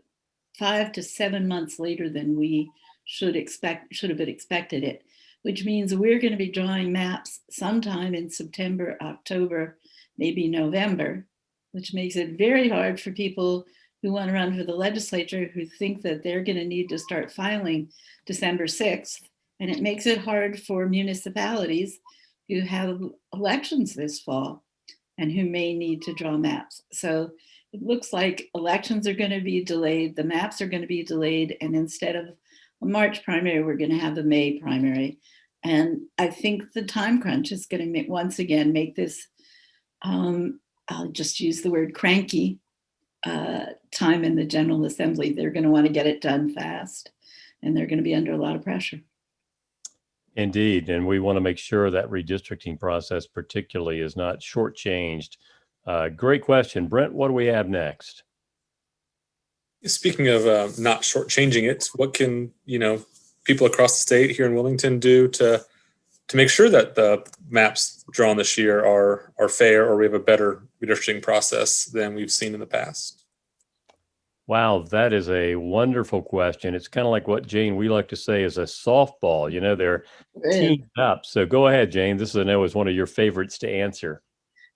5 to 7 months later than we should have expected it, which means we're going to be drawing maps sometime in September, October, maybe November, which makes it very hard for people who want to run for the legislature who think that they're going to need to start filing December 6th. And it makes it hard for municipalities who have elections this fall and who may need to draw maps. So it looks like elections are going to be delayed, the maps are going to be delayed, and instead of a March primary, we're going to have a May primary. And I think the time crunch is going to once again make this, I'll just use the word cranky, time in the General Assembly. They're going to want to get it done fast, and they're going to be under a lot of pressure. Indeed, and we want to make sure that redistricting process particularly is not shortchanged. Great question. Brent, what do we have next? Speaking of not shortchanging it, what can people across the state here in Wilmington do to make sure that the maps drawn this year are fair, or we have a better redistricting process than we've seen in the past? Wow, that is a wonderful question. It's kind of like what, Jane, we like to say is a softball. They're teamed up. So go ahead, Jane. This I know is one of your favorites to answer.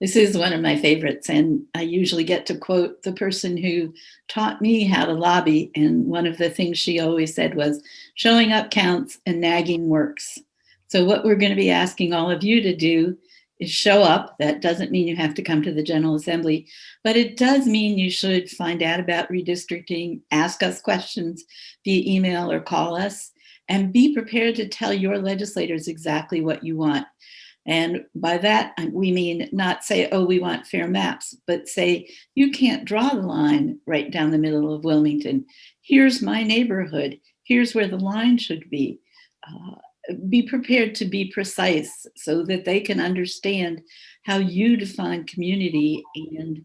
This is one of my favorites, and I usually get to quote the person who taught me how to lobby. And one of the things she always said was, showing up counts and nagging works. So what we're going to be asking all of you to do is show up. That doesn't mean you have to come to the General Assembly, but it does mean you should find out about redistricting, ask us questions via email or call us, and be prepared to tell your legislators exactly what you want. And by that, we mean not say, oh, we want fair maps, but say, you can't draw the line right down the middle of Wilmington. Here's my neighborhood. Here's where the line should be. Be prepared to be precise so that they can understand how you define community and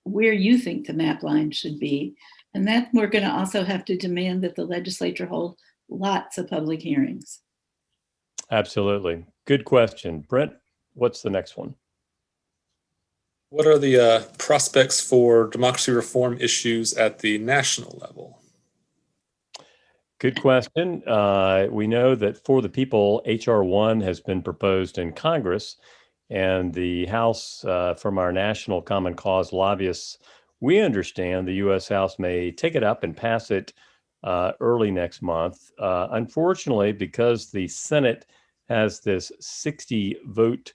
where you think the map line should be. And that we're going to also have to demand that the legislature hold lots of public hearings. Absolutely. Good question. Brent, what's the next one? What are the prospects for democracy reform issues at the national level? Good question. We know that For the People, H.R. 1 has been proposed in Congress, and the House, from our National Common Cause lobbyists, we understand the U.S. House may take it up and pass it early next month. Unfortunately, because the Senate has this 60-vote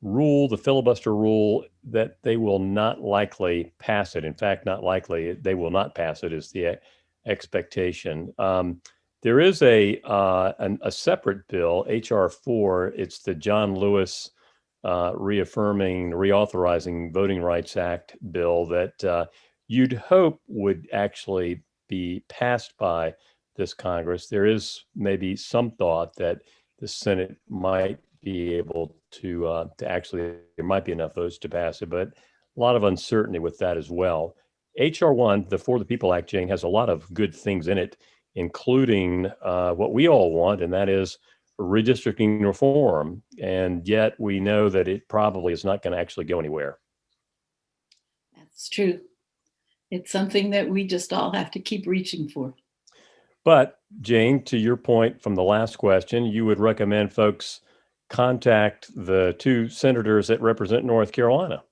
rule, the filibuster rule, that they will not likely pass it. In fact, not likely, they will not pass it is the expectation. There is a separate bill, H.R. 4. It's the John Lewis reauthorizing Voting Rights Act bill that you'd hope would actually be passed by this Congress. There is maybe some thought that the Senate might be able to actually, there might be enough votes to pass it, but a lot of uncertainty with that as well. H.R. 1, the For the People Act, Jane, has a lot of good things in it, including what we all want, and that is redistricting reform. And yet we know that it probably is not going to actually go anywhere. That's true. It's something that we just all have to keep reaching for. But Jane, to your point from the last question, you would recommend folks contact the two senators that represent North Carolina.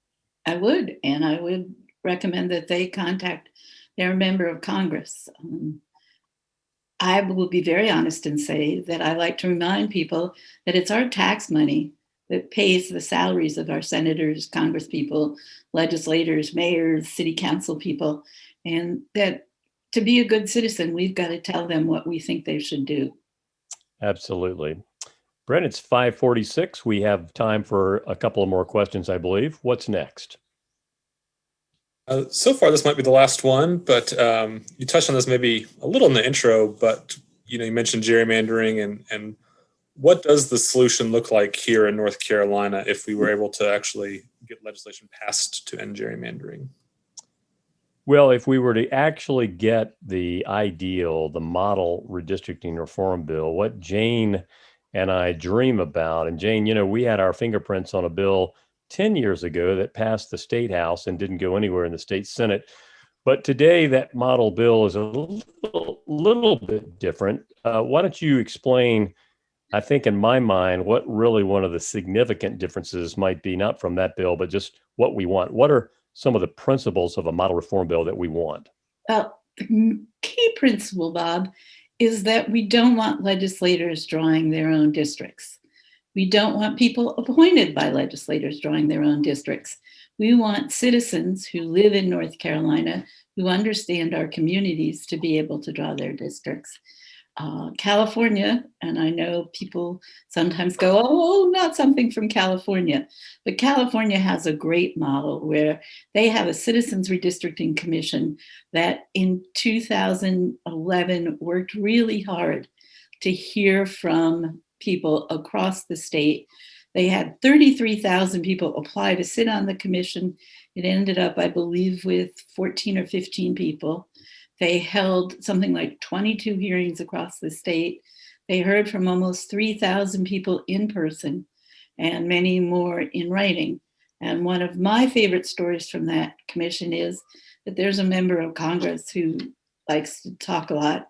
I would, and I would recommend that they contact their member of Congress. I will be very honest and say that I like to remind people that it's our tax money that pays the salaries of our senators, congresspeople, legislators, mayors, city council people, and that to be a good citizen, we've got to tell them what we think they should do. Absolutely. Brent, it's 5:46. We have time for a couple of more questions, I believe. What's next? So far, this might be the last one, but you touched on this maybe a little in the intro, but you mentioned gerrymandering and what does the solution look like here in North Carolina if we were able to actually get legislation passed to end gerrymandering? Well, if we were to actually get the ideal, the model redistricting reform bill, what Jane and I dream about, and Jane, we had our fingerprints on a bill 10 years ago that passed the state house and didn't go anywhere in the state Senate. But today that model bill is a little bit different. Why don't you explain, I think in my mind, what really one of the significant differences might be, not from that bill, but just what we want. What are some of the principles of a model reform bill that we want? Well, the key principle, Bob, is that we don't want legislators drawing their own districts. We don't want people appointed by legislators drawing their own districts. We want citizens who live in North Carolina, who understand our communities, to be able to draw their districts. California, and I know people sometimes go, oh, not something from California, but California has a great model where they have a Citizens Redistricting Commission that in 2011 worked really hard to hear from people across the state. They had 33,000 people apply to sit on the commission. It ended up, I believe, with 14 or 15 people. They held something like 22 hearings across the state. They heard from almost 3,000 people in person and many more in writing. And one of my favorite stories from that commission is that there's a member of Congress who likes to talk a lot.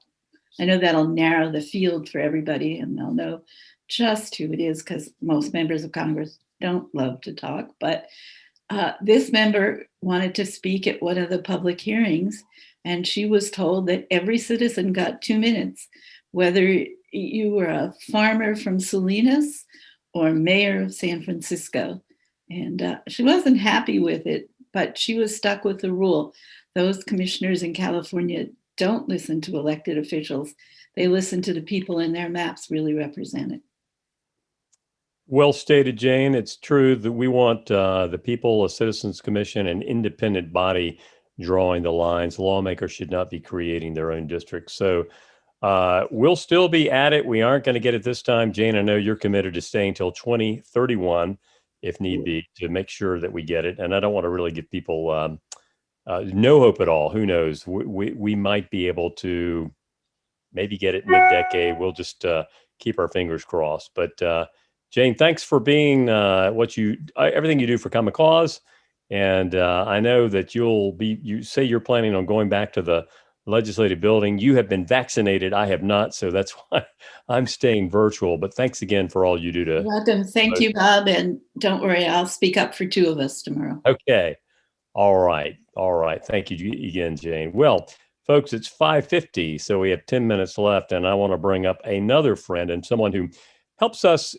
I know that'll narrow the field for everybody and they'll know just who it is because most members of Congress don't love to talk. But this member wanted to speak at one of the public hearings, and she was told that every citizen got 2 minutes, whether you were a farmer from Salinas or mayor of San Francisco. And she wasn't happy with it, but she was stuck with the rule. Those commissioners in California don't listen to elected officials. They listen to the people and their maps really represented. Well stated, Jane. It's true that we want the people, a citizens commission, an independent body drawing the lines. Lawmakers should not be creating their own districts. So we'll still be at it. We aren't going to get it this time. Jane, I know you're committed to staying till 2031, if need be, to make sure that we get it. And I don't want to really give people no hope at all. Who knows? We might be able to maybe get it mid-decade. We'll just keep our fingers crossed. But Jane, thanks for being everything you do for Common Cause. And I know that you say you're planning on going back to the legislative building. You have been vaccinated. I have not. So that's why I'm staying virtual. But thanks again for all you do to. You're welcome. Thank you, Bob. And don't worry, I'll speak up for two of us tomorrow. Okay. All right. Thank you again, Jane. Well, folks, it's 5:50. So we have 10 minutes left. And I want to bring up another friend and someone who helps us,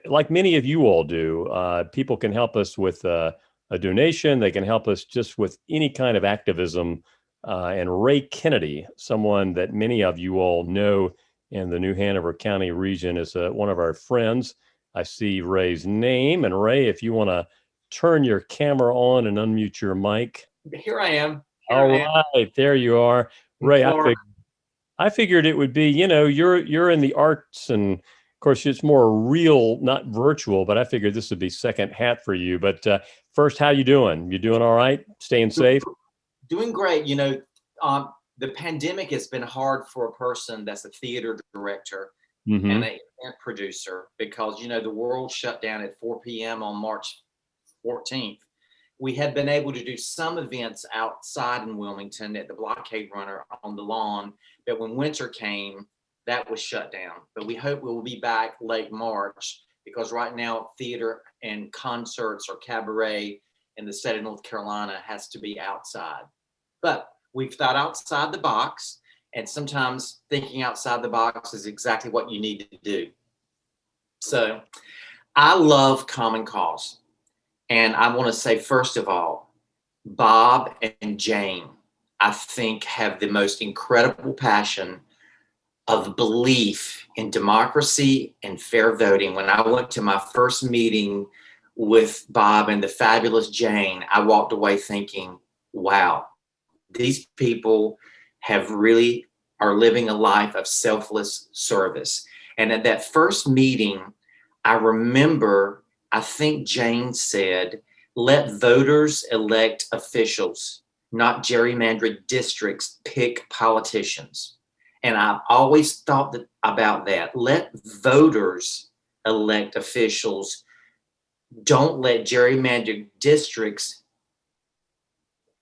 like many of you all do. People can help us with a donation. They can help us just with any kind of activism. And Ray Kennedy, someone that many of you all know in the New Hanover County region, is one of our friends. I see Ray's name. And Ray, if you want to turn your camera on and unmute your mic. Here I am. All right, there you are. Ray, I figured it would be, you're in the arts, and of course it's more real, not virtual, but I figured this would be second hat for you. But first, how you doing? You doing all right? Staying safe? Doing great. The pandemic has been hard for a person that's a theater director and an event producer, because, the world shut down at 4 p.m. on March 14th. We had been able to do some events outside in Wilmington at the Blockade Runner on the lawn, but when winter came, that was shut down. But we hope we'll be back late March, because right now theater and concerts or cabaret in the state of North Carolina has to be outside. But we've thought outside the box, and sometimes thinking outside the box is exactly what you need to do. So I love Common Cause. And I want to say, first of all, Bob and Jane, I think, have the most incredible passion of belief in democracy and fair voting. When I went to my first meeting with Bob and the fabulous Jane, I walked away thinking, wow, these people are living a life of selfless service. And at that first meeting, I remember, I think Jane said, let voters elect officials, not gerrymandered districts pick politicians. And I've always thought about that. Let voters elect officials. Don't let gerrymandered districts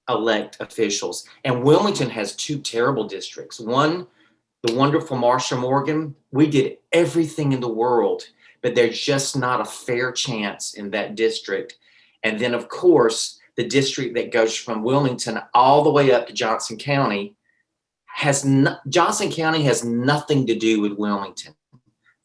elect officials. And Wilmington has two terrible districts. One, the wonderful Marsha Morgan, we did everything in the world, but there's just not a fair chance in that district. And then, of course, the district that goes from Wilmington all the way up to Johnson County Johnson County has nothing to do with Wilmington.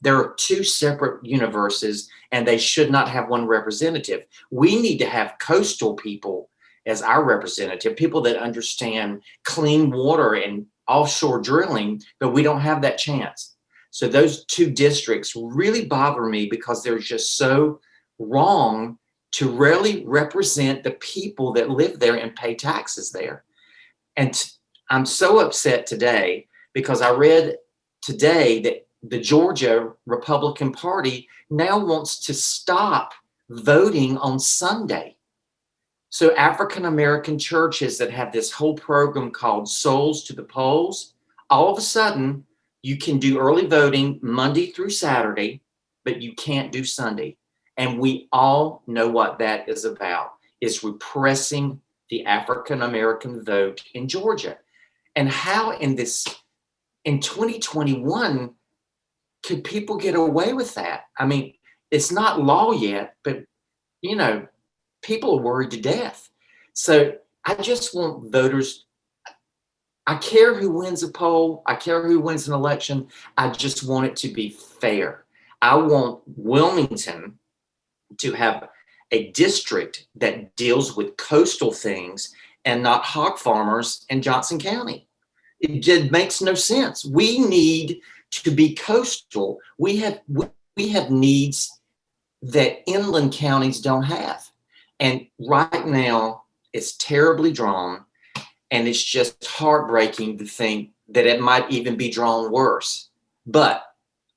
There are two separate universes, and they should not have one representative. We need to have coastal people as our representative, people that understand clean water and offshore drilling, but we don't have that chance. So those two districts really bother me, because they're just so wrong to really represent the people that live there and pay taxes there. And I'm so upset today, because I read today that the Georgia Republican Party now wants to stop voting on Sunday. So African-American churches that have this whole program called Souls to the Polls, all of a sudden you can do early voting Monday through Saturday, but you can't do Sunday. And we all know what that is about. It's repressing the African-American vote in Georgia. And how in 2021 could people get away with that? I mean, it's not law yet, but people are worried to death. So I just want voters. I care who wins a poll. I care who wins an election. I just want it to be fair. I want Wilmington to have a district that deals with coastal things and not hog farmers in Johnson County. It just makes no sense. We need to be coastal. We have needs that inland counties don't have. And right now, it's terribly drawn, and it's just heartbreaking to think that it might even be drawn worse. But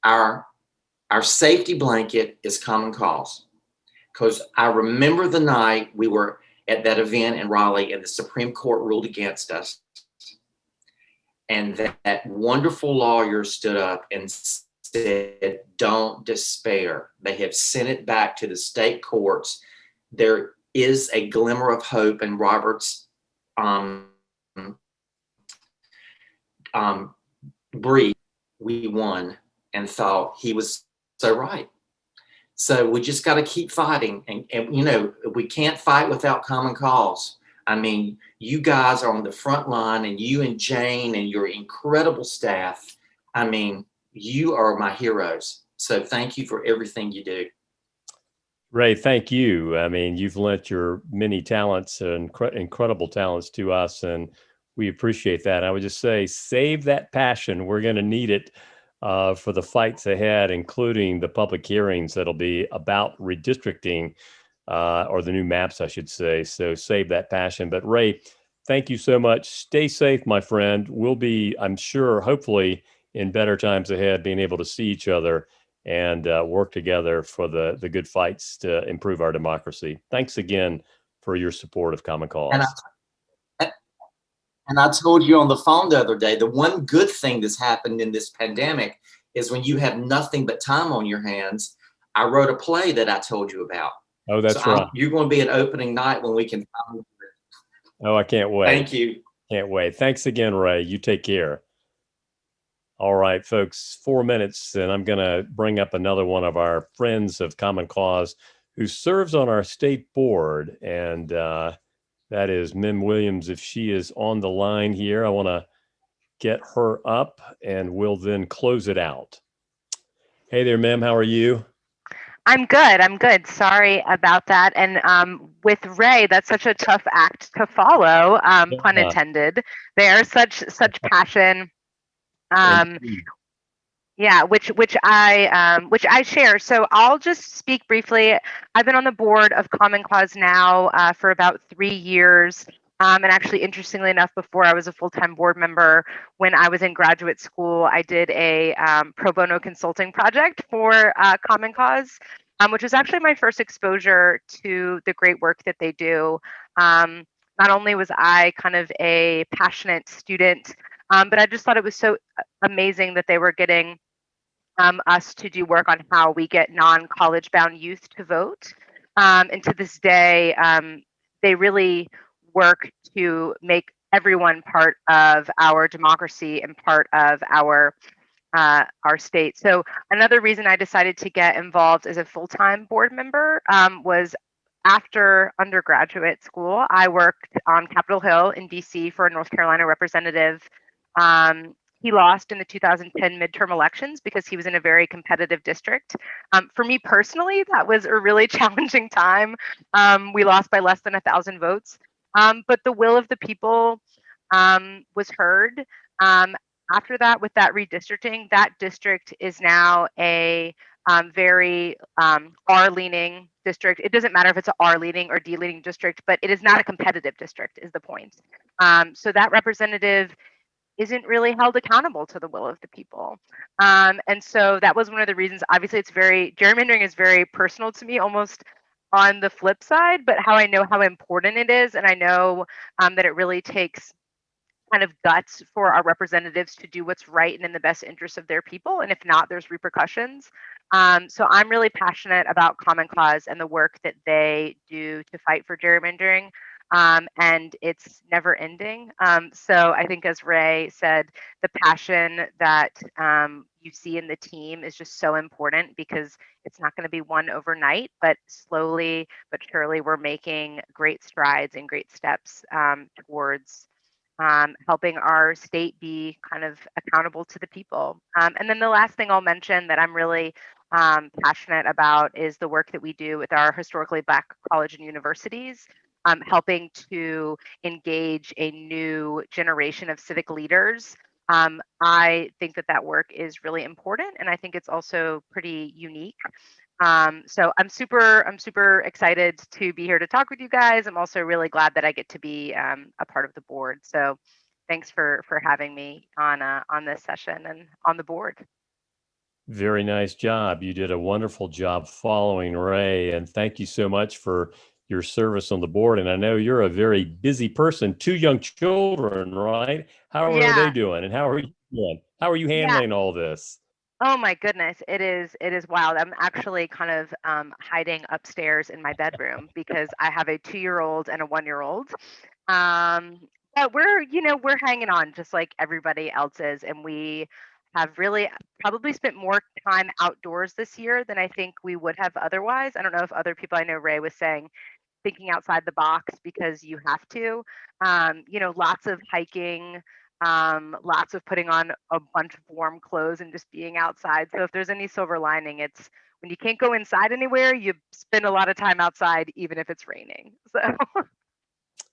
our safety blanket is Common Cause. Because I remember the night we were at that event in Raleigh and the Supreme Court ruled against us. And that wonderful lawyer stood up and said, don't despair. They have sent it back to the state courts. There is a glimmer of hope in Robert's brief. We won and thought he was so right. So we just got to keep fighting. And, you know, we can't fight without Common Cause. I mean, you guys are on the front line, and you and Jane and your incredible staff. I mean, you are my heroes. So thank you for everything you do. Ray, thank you. I mean, you've lent your many talents and incredible talents to us, and we appreciate that. I would just say, save that passion. We're going to need it for the fights ahead, including the public hearings that'll be about redistricting, or the new maps, I should say. So save that passion. But Ray, thank you so much. Stay safe, my friend. We'll be, I'm sure, hopefully in better times ahead, being able to see each other and work together for the good fights to improve our democracy. Thanks again for your support of Common Cause. And I told you on the phone the other day, the one good thing that's happened in this pandemic is when you have nothing but time on your hands. I wrote a play that I told you about. Oh, that's right. You're going to be at opening night when we can. Oh, I can't wait. Thank you. Can't wait. Thanks again, Ray. You take care. All right, folks, 4 minutes, and I'm going to bring up another one of our friends of Common Cause who serves on our state board, and that is Mim Williams. If she is on the line here, I want to get her up, and we'll then close it out. Hey there, Mim. How are you? I'm good. I'm good. Sorry about that. And with Ray, that's such a tough act to follow. Pun intended. There, such passion. Yeah, which I share. So I'll just speak briefly. I've been on the board of Common Cause now for about 3 years. And actually, interestingly enough, before I was a full-time board member, when I was in graduate school, I did a pro bono consulting project for Common Cause, which was actually my first exposure to the great work that they do. Not only was I kind of a passionate student, but I just thought it was so amazing that they were getting us to do work on how we get non-college bound youth to vote. And to this day, they really work to make everyone part of our democracy and part of our state. So another reason I decided to get involved as a full-time board member was after undergraduate school. I worked on Capitol Hill in DC for a North Carolina representative. He lost in the 2010 midterm elections because he was in a very competitive district. For me personally, that was a really challenging time. We lost by less than 1,000 votes, but the will of the people was heard. After that, with that redistricting, that district is now a very R-leaning district. It doesn't matter if it's an R-leaning or D-leaning district, but it is not a competitive district is the point. So that representative isn't really held accountable to the will of the people. And so that was one of the reasons. Obviously, gerrymandering is very personal to me, almost on the flip side, but how I know how important it is. And I know that it really takes kind of guts for our representatives to do what's right and in the best interest of their people. And if not, there's repercussions. So I'm really passionate about Common Cause and the work that they do to fight for gerrymandering. And it's never ending. So I think, as Ray said, the passion that you see in the team is just so important, because it's not going to be won overnight, but slowly but surely we're making great strides and great steps towards helping our state be kind of accountable to the people. And then the last thing I'll mention that I'm really passionate about is the work that we do with our historically Black college and universities, helping to engage a new generation of civic leaders. I think that work is really important, and I think it's also pretty unique. So I'm super excited to be here to talk with you guys. I'm also really glad that I get to be a part of the board. So thanks for having me on this session and on the board. Very nice job. You did a wonderful job following Ray, and thank you so much for your service on the board. And I know you're a very busy person, 2 young children, right? How are they doing? And how are you doing? How are you handling all this? Oh my goodness, it is wild. I'm actually kind of hiding upstairs in my bedroom because I have a 2-year-old and a 1-year-old. But we're hanging on just like everybody else is, and we have really probably spent more time outdoors this year than I think we would have otherwise. I don't know if other people, I know Ray was saying, thinking outside the box because you have to. Lots of hiking, lots of putting on a bunch of warm clothes and just being outside. So if there's any silver lining, it's when you can't go inside anywhere, you spend a lot of time outside, even if it's raining. So.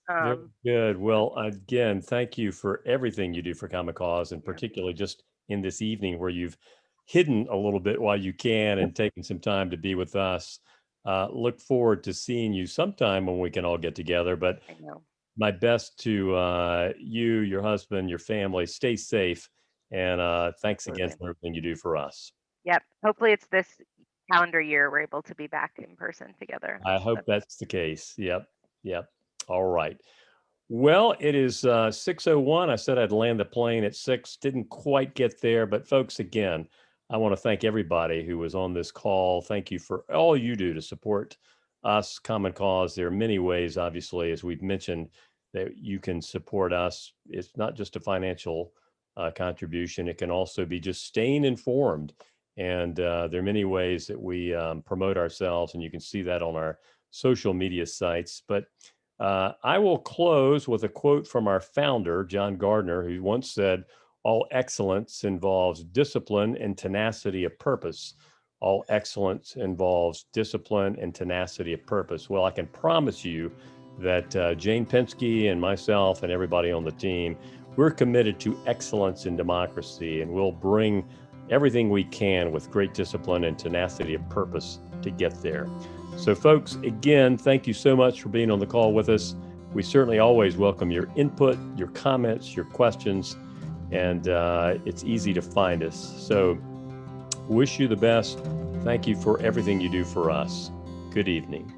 Very good. Well, again, thank you for everything you do for Common Cause, and particularly just in this evening where you've hidden a little bit while you can and taken some time to be with us. Look forward to seeing you sometime when we can all get together. But my best to you, your husband, your family. Stay safe. And thanks again for everything you do for us. Yep. Hopefully it's this calendar year we're able to be back in person together. I hope that's the case. Yep. All right. Well, it is 6:01. I said I'd land the plane at 6. Didn't quite get there. But folks, again, I want to thank everybody who was on this call. Thank you for all you do to support us, Common Cause. There are many ways, obviously, as we've mentioned, that you can support us. It's not just a financial contribution. It can also be just staying informed. And there are many ways that we promote ourselves, and you can see that on our social media sites. But I will close with a quote from our founder, John Gardner, who once said, "All excellence involves discipline and tenacity of purpose." All excellence involves discipline and tenacity of purpose. Well, I can promise you that Jane Penske and myself and everybody on the team, we're committed to excellence in democracy, and we'll bring everything we can with great discipline and tenacity of purpose to get there. So folks, again, thank you so much for being on the call with us. We certainly always welcome your input, your comments, your questions, and it's easy to find us. So wish you the best. Thank you for everything you do for us. Good evening.